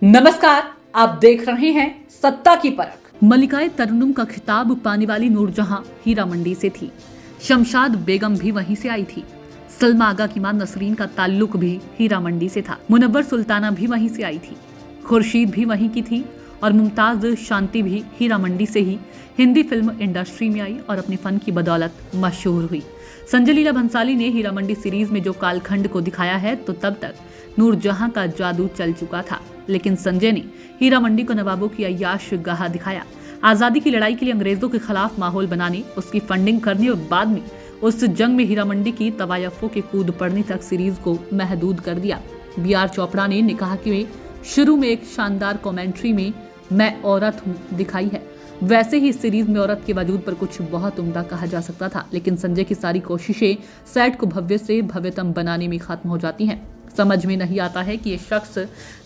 नमस्कार, आप देख रहे हैं सत्ता की परख। मल्लिकाए तरन्नुम का खिताब पाने वाली नूरजहां हीरा मंडी से थी। शमशाद बेगम भी वहीं से आई थी। सलमा आगा की मां नसरीन का ताल्लुक भी हीरा मंडी से था। मुनव्वर सुल्ताना भी वहीं से आई थी। खुर्शीद भी वहीं की थी और मुमताज शांति भी हीरा मंडी से ही हिंदी फिल्म इंडस्ट्री में आई और अपने फन की बदौलत मशहूर हुई। संजय लीला भंसाली ने हीरा मंडी सीरीज में जो कालखंड को दिखाया है तो तब तक नूरजहां का जादू चल चुका था, लेकिन संजय ने हीरा मंडी को नवाबों की अय्याश गाह दिखाया। आजादी की लड़ाई के लिए अंग्रेजों के खिलाफ माहौल बनाने, उसकी फंडिंग करने और बाद में उस जंग में हीरा मंडी की तवायफों के कूद पड़ने तक सीरीज को महदूद कर दिया। बी.आर. चोपड़ा ने कहा कि शुरू में एक शानदार कमेंट्री में मैं औरत हूँ दिखाई है, वैसे ही इस सीरीज में औरत के वजूद पर कुछ बहुत उम्दा कहा जा सकता था, लेकिन संजय की सारी कोशिशें सेट को भव्य से भव्यतम बनाने में खत्म हो जाती हैं। समझ में नहीं आता है कि ये शख्स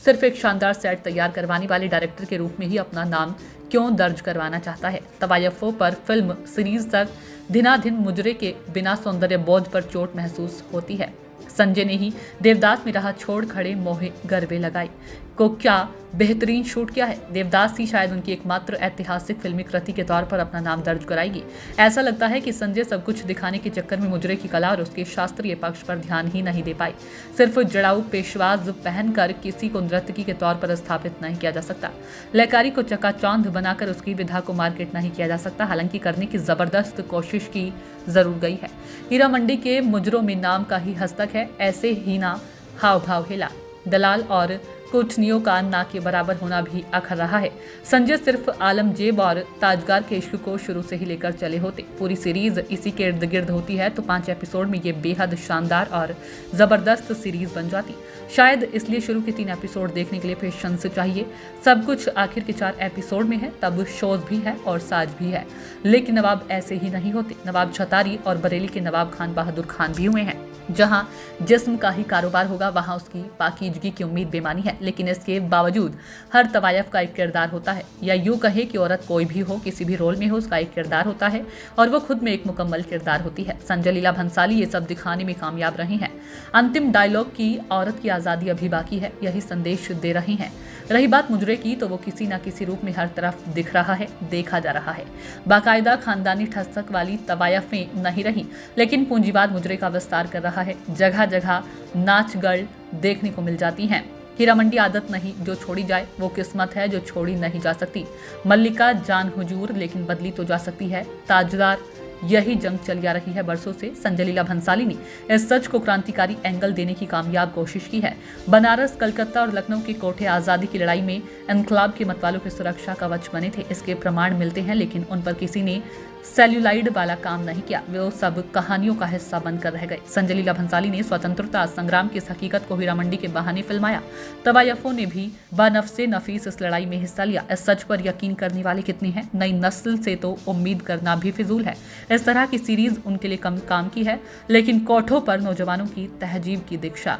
सिर्फ एक शानदार सेट तैयार करवाने वाले डायरेक्टर के रूप में ही अपना नाम क्यों दर्ज करवाना चाहता है। तवायफों पर फिल्म सीरीज तक दिनादिन मुजरे के बिना सौंदर्य बोध पर चोट महसूस होती है। संजय ने ही देवदास में राह छोड़ खड़े मोहे गरबे लगाई को क्या बेहतरीन शूट किया है। देवदास ही शायद उनकी एकमात्र ऐतिहासिक फिल्मी कृति के तौर पर अपना नाम दर्ज कराएगी। ऐसा लगता है कि संजय सब कुछ दिखाने के चक्कर में मुजरे की कला और उसके शास्त्रीय पक्ष पर ध्यान ही नहीं दे पाई। सिर्फ जड़ाऊ पेशवाज पहनकर किसी को नर्तकी के तौर पर स्थापित नहीं किया जा सकता। लयकारी को चकाचौंध बनाकर उसकी विधा को मार्केट नहीं किया जा सकता। हालांकि करने की जबरदस्त कोशिश की जरूर गई है। हीरा मंडी के मुजरों में नाम का ही हस्तक है, ऐसे ही ना हाव भाव हिला। दलाल और कुटनियों का ना के बराबर होना भी अखर रहा है। संजय सिर्फ आलमजेब और ताजगार के इश्क को शुरू से ही लेकर चले होते। पूरी सीरीज इसी के इर्द गिर्द होती है तो 5 एपिसोड में ये बेहद शानदार और जबरदस्त सीरीज बन जाती। शायद इसलिए शुरू के 3 एपिसोड देखने के लिए पेशेंस चाहिए। सब कुछ आखिर के 4 एपिसोड में है, तब शोज भी है और साज भी है। लेकिन नवाब ऐसे ही नहीं होते। नवाब छतारी और बरेली के नवाब खान बहादुर खान भी हुए हैं। जहां जिस्म का ही कारोबार होगा वहां उसकी पाकीजगी की उम्मीद बेमानी है, लेकिन इसके बावजूद हर तवायफ का एक किरदार होता है, या यूं कहे कि औरत कोई भी हो, किसी भी रोल में हो, उसका एक किरदार होता है और वो खुद में एक मुकम्मल किरदार होती है। संजय लीला भंसाली ये सब दिखाने में कामयाब रहे हैं। अंतिम डायलॉग की औरत की आज़ादी अभी बाकी है, यही संदेश दे रहे हैं। रही बात मुजरे की तो वो किसी न किसी रूप में हर तरफ दिख रहा है, देखा जा रहा है। बाकायदा खानदानी ठसक वाली तवायफें नहीं रही, लेकिन पूंजीवाद मुजरे का विस्तार कर रहा है। जगह जगह नाच गर्ल देखने को मिल जाती हैं। हीरा मंडी आदत नहीं जो छोड़ी जाए, वो किस्मत है जो छोड़ी नहीं जा सकती। मल्लिका जान हुजूर लेकिन बदली तो जा सकती है। ताजदार यही जंग चली आ रही है बरसों से। संजय लीला भंसाली ने इस सच को क्रांतिकारी एंगल देने की कामयाब कोशिश की है। बनारस, कलकत्ता और लखनऊ के कोठे आजादी की लड़ाई में इनकलाब के मतवालों की सुरक्षा कवच बने थे। इसके प्रमाण मिलते हैं, लेकिन उन पर किसी ने सेल्यूलाइड वाला काम नहीं किया। वो सब कहानियों का हिस्सा बनकर रह गए। संजय लीला भंसाली ने स्वतंत्रता संग्राम की इस हकीकत को हीरा मंडी के बहाने फिल्माया। तवायफों ने भी बनफसे नफीस इस लड़ाई में हिस्सा लिया। इस सच पर यकीन करने वाले कितने हैं? नई नस्ल से तो उम्मीद करना भी फिजूल है। इस तरह की सीरीज उनके लिए कम काम की है, लेकिन कोठों पर नौजवानों की तहजीब की दीक्षा